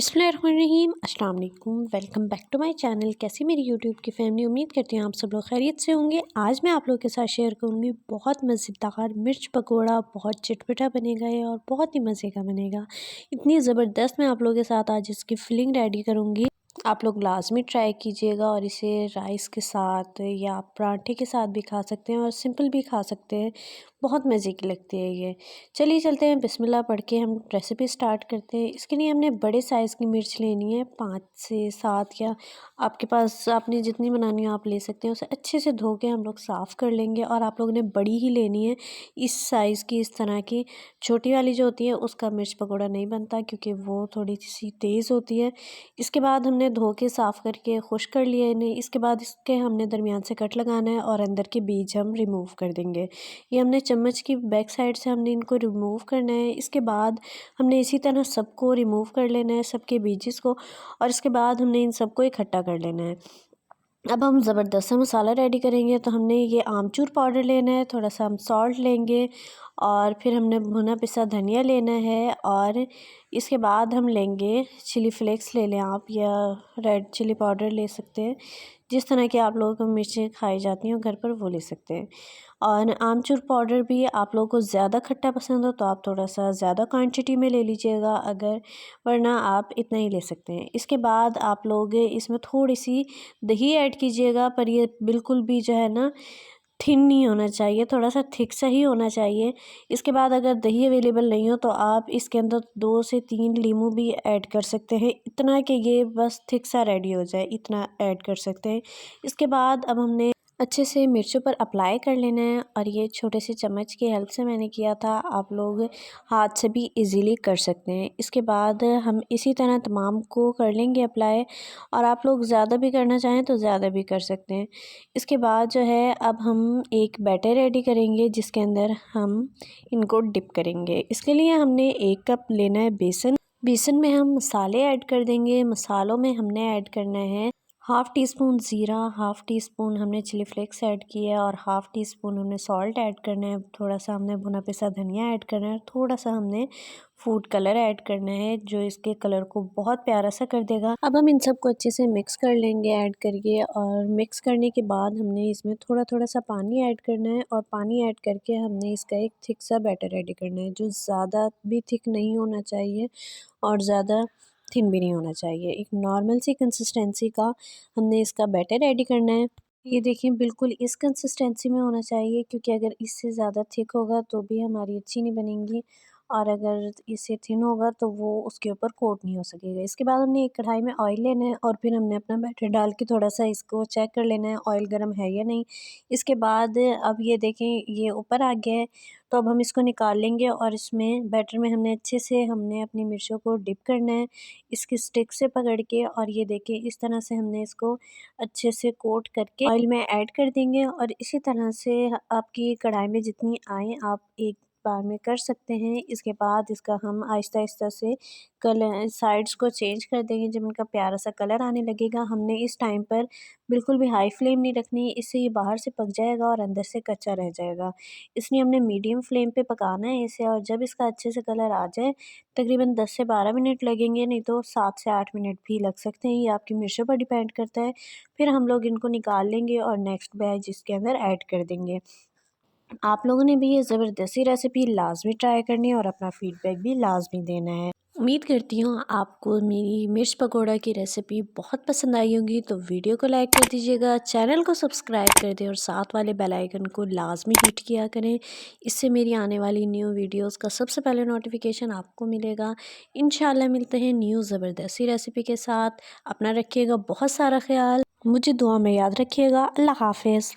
बिस्मिल्लाहिर्रहमानिर्रहीम, अस्सलाम वालेकुम। Welcome back to my channel. कैसी मेरी यूट्यूब की फैमिली, उम्मीद करती हूँ आप सब लोग खैरियत से होंगे। आज मैं आप लोगों के साथ शेयर करूँगी बहुत मज़ेदार मिर्च पकोड़ा। बहुत चटपटा बनेगा ये और बहुत ही मज़े का बनेगा। इतनी ज़बरदस्त मैं आप लोगों के साथ आज इसकी फिलिंग रेडी करूँगी। आप लोग लाजमी ट्राई कीजिएगा और इसे राइस के साथ या पराठे के साथ भी खा सकते हैं और सिंपल भी खा सकते हैं। बहुत मज़े की लगती है ये। चलिए चलते हैं, बिस्मिल्लाह पढ़ के हम रेसिपी स्टार्ट करते हैं। इसके लिए हमने बड़े साइज़ की मिर्च लेनी है, 5 से 7, या आपके पास आपने जितनी बनानी हो आप ले सकते हैं। उसे अच्छे से धो के हम लोग साफ़ कर लेंगे और आप लोगों ने बड़ी ही लेनी है, इस साइज़ की, इस तरह की। छोटी वाली जो होती है उसका मिर्च पकौड़ा नहीं बनता क्योंकि वो थोड़ी सी तेज़ होती है। इसके बाद हमने धो के साफ़ करके खुश्क कर लिया इन्हें। इसके बाद इसके हमने दरमियान से कट लगाना है और अंदर के बीज हम रिमूव कर देंगे। ये हमने चम्मच की बैक साइड से हमने इनको रिमूव करना है। इसके बाद हमने इसी तरह सबको रिमूव कर लेना है, सबके बीजेस को, और इसके बाद हमने इन सबको इकट्ठा कर लेना है। अब हम ज़बरदस्त सा मसाला रेडी करेंगे। तो हमने ये आमचूर पाउडर लेना है, थोड़ा सा हम सॉल्ट लेंगे और फिर हमने भुना पिसा धनिया लेना है, और इसके बाद हम लेंगे चिली फ्लेक्स ले लें आप, या रेड चिली पाउडर ले सकते हैं। जिस तरह की आप लोगों को मिर्चें खाई जाती हैं घर पर वो ले सकते हैं। और आमचूर पाउडर भी आप लोगों को ज़्यादा खट्टा पसंद हो तो आप थोड़ा सा ज़्यादा क्वांटिटी में ले लीजिएगा, अगर वरना आप इतना ही ले सकते हैं। इसके बाद आप लोग इसमें थोड़ी सी दही ऐड कीजिएगा, पर ये बिल्कुल भी जो है ना थिन नहीं होना चाहिए, थोड़ा सा थिक सा ही होना चाहिए। इसके बाद अगर दही अवेलेबल नहीं हो तो आप इसके अंदर 2 से 3 लीमू भी ऐड कर सकते हैं, इतना कि ये बस थिक सा रेडी हो जाए, इतना ऐड कर सकते हैं। इसके बाद अब हमने अच्छे से मिर्चों पर अप्लाई कर लेना है, और ये छोटे से चम्मच की हेल्प से मैंने किया था, आप लोग हाथ से भी इजीली कर सकते हैं। इसके बाद हम इसी तरह तमाम को कर लेंगे अप्लाई, और आप लोग ज़्यादा भी करना चाहें तो ज़्यादा भी कर सकते हैं। इसके बाद जो है अब हम एक बैटर रेडी करेंगे जिसके अंदर हम इनको डिप करेंगे। इसके लिए हमने 1 कप लेना है बेसन। बेसन में हम मसाले ऐड कर देंगे। मसालों में हमने ऐड करना है हाफ़ टी स्पून ज़ीरा, हाफ़ टी स्पून हमने चिली फ्लेक्स ऐड किया है, और हाफ़ टी स्पून हमने सॉल्ट ऐड करना है। थोड़ा सा हमने भुना पिसा धनिया ऐड करना है, थोड़ा सा हमने फूड कलर ऐड करना है जो इसके कलर को बहुत प्यारा सा कर देगा। अब हम इन सबको अच्छे से मिक्स कर लेंगे ऐड करके, और मिक्स करने के बाद हमने इसमें थोड़ा थोड़ा सा पानी ऐड करना है, और पानी ऐड करके हमने इसका एक थिक सा बैटर रेडी करना है, जो ज़्यादा भी थिक नहीं होना चाहिए और ज़्यादा थिन भी नहीं होना चाहिए। एक नॉर्मल सी कंसिस्टेंसी का हमने इसका बैटर रेडी करना है। ये देखिए बिल्कुल इस कंसिस्टेंसी में होना चाहिए, क्योंकि अगर इससे ज़्यादा थिक होगा तो भी हमारी अच्छी नहीं बनेंगी, और अगर इससे थिन होगा तो वो उसके ऊपर कोट नहीं हो सकेगा। इसके बाद हमने एक कढ़ाई में ऑयल लेना है, और फिर हमने अपना बैटर डाल के थोड़ा सा इसको चेक कर लेना है ऑयल गर्म है या नहीं। इसके बाद अब ये देखें ये ऊपर आ गया है, तो अब हम इसको निकाल लेंगे, और इसमें बैटर में हमने अच्छे से हमने अपनी मिर्चों को डिप करना है इसकी स्टिक से पकड़ के, और ये देखिए इस तरह से हमने इसको अच्छे से कोट करके ऑयल में ऐड कर देंगे। और इसी तरह से आपकी कढ़ाई में जितनी आए आप एक बार में कर सकते हैं। इसके बाद इसका हम आहिस्ता आहिस्ता से कलर साइड्स को चेंज कर देंगे। जब इनका प्यारा सा कलर आने लगेगा, हमने इस टाइम पर बिल्कुल भी हाई फ्लेम नहीं रखनी, इससे ये बाहर से पक जाएगा और अंदर से कच्चा रह जाएगा। इसलिए हमने मीडियम फ्लेम पे पकाना है इसे, और जब इसका अच्छे से कलर आ जाए, तकरीबन 10 से 12 मिनट लगेंगे, नहीं तो 7 से 8 मिनट भी लग सकते हैं, ये आपकी मिर्चों पर डिपेंड करता है। फिर हम लोग इनको निकाल लेंगे और नेक्स्ट बैच इसके अंदर ऐड कर देंगे। आप लोगों ने भी ये ज़बरदस्ती रेसिपी लाज़मी ट्राई करनी है और अपना फ़ीडबैक भी लाज़मी देना है। उम्मीद करती हूँ आपको मेरी मिर्च पकोड़ा की रेसिपी बहुत पसंद आई होगी, तो वीडियो को लाइक कर दीजिएगा, चैनल को सब्सक्राइब कर दें और साथ वाले बेल आइकन को लाज़मी हिट किया करें। इससे मेरी आने वाली न्यू वीडियोस का सबसे पहले नोटिफिकेशन आपको मिलेगा। इंशाल्लाह मिलते हैं न्यू ज़बरदस्ती रेसिपी के साथ। अपना रखिएगा बहुत सारा ख्याल, मुझे दुआ में याद रखिएगा। अल्लाह हाफ़िज़।